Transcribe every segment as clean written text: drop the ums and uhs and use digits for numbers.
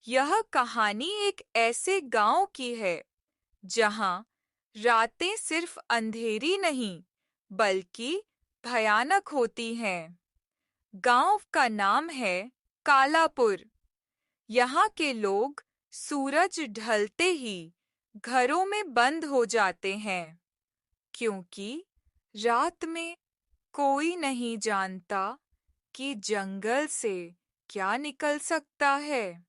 यह कहानी एक ऐसे गांव की है जहां रातें सिर्फ अंधेरी नहीं बल्कि भयानक होती हैं। गांव का नाम है कालापुर। यहाँ के लोग सूरज ढलते ही घरों में बंद हो जाते हैं, क्योंकि रात में कोई नहीं जानता कि जंगल से क्या निकल सकता है।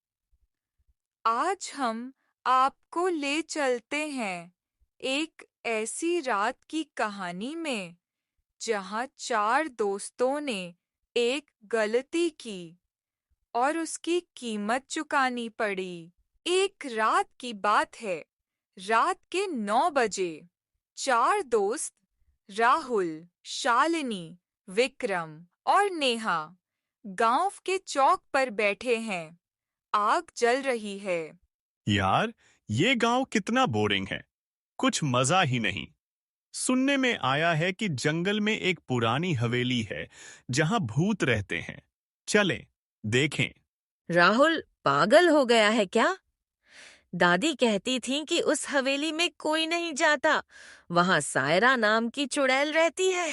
आज हम आपको ले चलते हैं एक ऐसी रात की कहानी में जहां चार दोस्तों ने एक गलती की और उसकी कीमत चुकानी पड़ी। एक रात की बात है। रात के 9 बजे चार दोस्त राहुल, शालिनी, विक्रम और नेहा गांव के चौक पर बैठे हैं। आग जल रही है। यार, ये गांव कितना बोरिंग है। कुछ मजा ही नहीं। सुनने में आया है कि जंगल में एक पुरानी हवेली है जहां भूत रहते हैं। चलें, देखें। राहुल पागल हो गया है क्या? दादी कहती थी कि उस हवेली में कोई नहीं जाता। वहां सायरा नाम की चुड़ैल रहती है।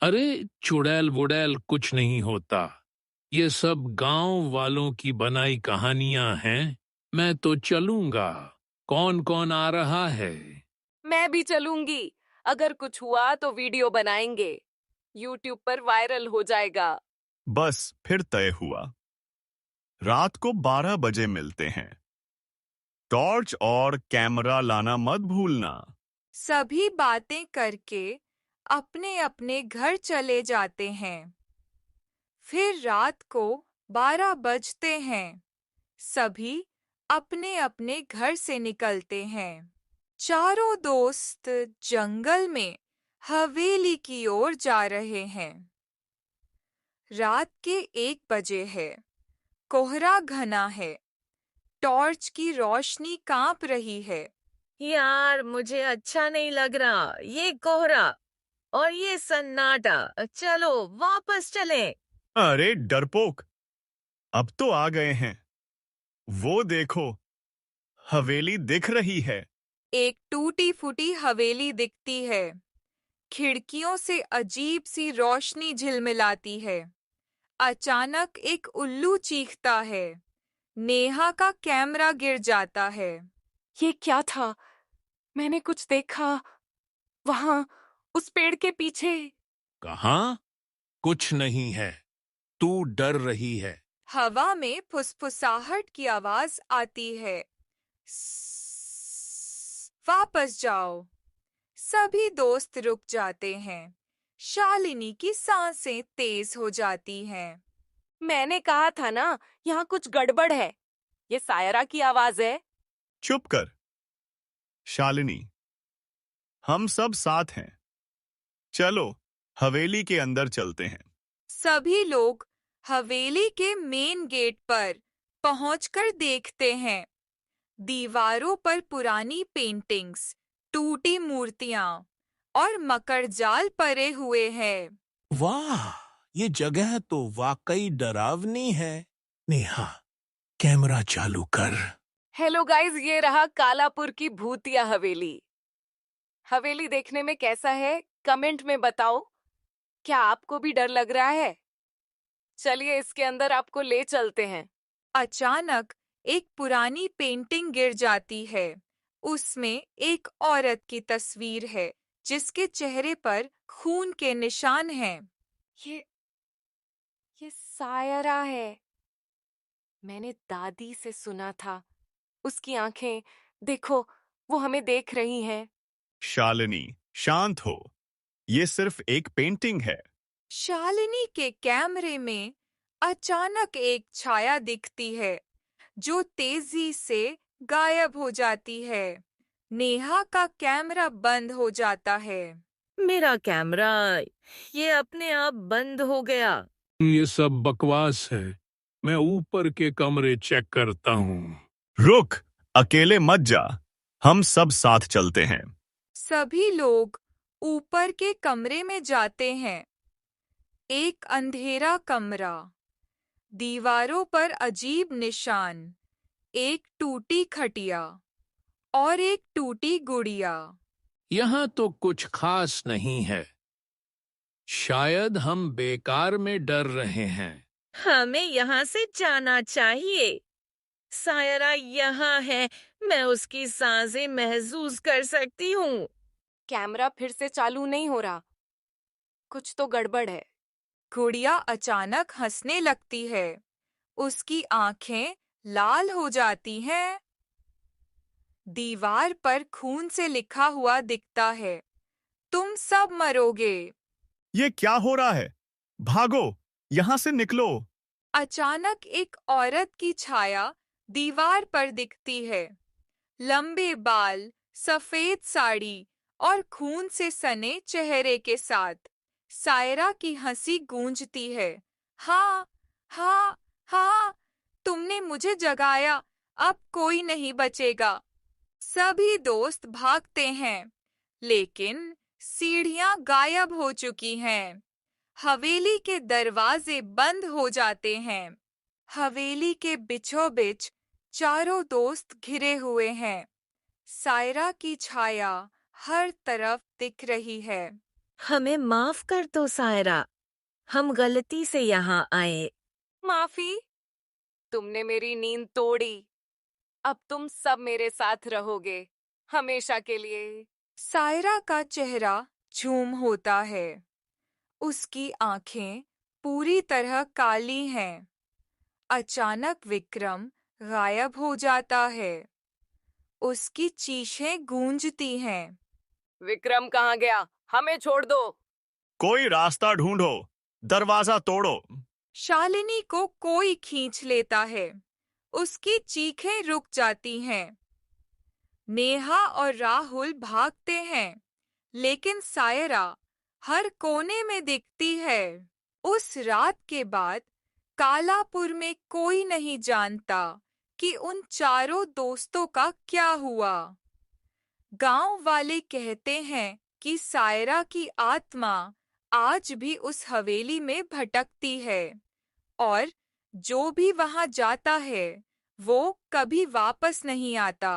अरे चुड़ैल वुड़ैल कुछ नहीं होता। ये सब गांव वालों की बनाई कहानियां हैं। मैं तो चलूंगा। कौन कौन आ रहा है? मैं भी चलूंगी। अगर कुछ हुआ तो वीडियो बनाएंगे, यूट्यूब पर वायरल हो जाएगा। बस फिर तय हुआ। रात को 12 बजे मिलते हैं। टॉर्च और कैमरा लाना मत भूलना। सभी बातें करके अपने अपने घर चले जाते हैं। फिर रात को 12 बजते हैं। सभी अपने अपने घर से निकलते हैं। चारों दोस्त जंगल में हवेली की ओर जा रहे हैं। रात के 1 बजे है। कोहरा घना है। टॉर्च की रोशनी कांप रही है। यार मुझे अच्छा नहीं लग रहा, ये कोहरा और ये सन्नाटा। चलो वापस चलें। अरे डरपोक, अब तो आ गए हैं। वो देखो, हवेली दिख रही है। एक टूटी फूटी हवेली दिखती है। खिड़कियों से अजीब सी रोशनी झिलमिलाती है। अचानक एक उल्लू चीखता है। नेहा का कैमरा गिर जाता है। ये क्या था? मैंने कुछ देखा वहां, उस पेड़ के पीछे। कहाँ? कुछ नहीं है। तू डर रही है। हवा में फुसफुसाहट की आवाज आती है। वापस जाओ। सभी दोस्त रुक जाते हैं। शालिनी की सांसें तेज हो जाती हैं। मैंने कहा था ना, यहाँ कुछ गड़बड़ है। ये सायरा की आवाज है। चुप कर, शालिनी। हम सब साथ हैं। चलो, हवेली के अंदर चलते हैं। सभी लोग हवेली के मेन गेट पर पहुंचकर देखते हैं। दीवारों पर पुरानी पेंटिंग्स, टूटी मूर्तियां और मकड़जाल परे हुए हैं। वाह, ये जगह तो वाकई डरावनी है। नेहा, कैमरा चालू कर। हेलो गाइस, ये रहा कालापुर की भूतिया हवेली। हवेली देखने में कैसा है, कमेंट में बताओ। क्या आपको भी डर लग रहा है? चलिए इसके अंदर आपको ले चलते हैं। अचानक एक पुरानी पेंटिंग गिर जाती है। उसमें एक औरत की तस्वीर है जिसके चेहरे पर खून के निशान हैं। ये ये सायरा है। मैंने दादी से सुना था। उसकी आंखें देखो, वो हमें देख रही हैं। शालिनी, शांत हो। ये सिर्फ एक पेंटिंग है। शालिनी के कैमरे में अचानक एक छाया दिखती है जो तेजी से गायब हो जाती है। नेहा का कैमरा बंद हो जाता है। मेरा कैमरा, ये अपने आप बंद हो गया। ये सब बकवास है। मैं ऊपर के कमरे चेक करता हूँ। रुक, अकेले मत जा। हम सब साथ चलते हैं। सभी लोग ऊपर के कमरे में जाते हैं। एक अंधेरा कमरा, दीवारों पर अजीब निशान, एक टूटी खटिया और एक टूटी गुड़िया। यहाँ तो कुछ खास नहीं है। शायद हम बेकार में डर रहे हैं। हमें यहाँ से जाना चाहिए। सायरा यहाँ है, मैं उसकी सांसें महसूस कर सकती हूँ। कैमरा फिर से चालू नहीं हो रहा। कुछ तो गड़बड़ है। गुड़िया अचानक हंसने लगती है। उसकी आंखें लाल हो जाती हैं। दीवार पर खून से लिखा हुआ दिखता है, तुम सब मरोगे। ये क्या हो रहा है? भागो, यहां से निकलो। अचानक एक औरत की छाया दीवार पर दिखती है। लंबे बाल, सफेद साड़ी और खून से सने चेहरे के साथ सायरा की हंसी गूंजती है। हाँ, हाँ, हाँ, तुमने मुझे जगाया, अब कोई नहीं बचेगा। सभी दोस्त भागते हैं, लेकिन सीढ़ियां गायब हो चुकी हैं। हवेली के दरवाजे बंद हो जाते हैं। हवेली के बीचों बीच चारों दोस्त घिरे हुए हैं। सायरा की छाया हर तरफ दिख रही है। हमें माफ कर दो सायरा, हम गलती से यहाँ आए। माफी? तुमने मेरी नींद तोड़ी। अब तुम सब मेरे साथ रहोगे, हमेशा के लिए। सायरा का चेहरा झूम होता है। उसकी आंखें पूरी तरह काली हैं। अचानक विक्रम गायब हो जाता है। उसकी चीखें गूंजती हैं। विक्रम कहाँ गया? हमें छोड़ दो। कोई रास्ता ढूंढो, दरवाजा तोड़ो। शालिनी को कोई खींच लेता है। उसकी चीखें रुक जाती हैं। नेहा और राहुल भागते हैं, लेकिन सायरा हर कोने में दिखती है। उस रात के बाद कालापुर में कोई नहीं जानता कि उन चारों दोस्तों का क्या हुआ। गांव वाले कहते हैं कि सायरा की आत्मा आज भी उस हवेली में भटकती है और जो भी वहां जाता है वो कभी वापस नहीं आता।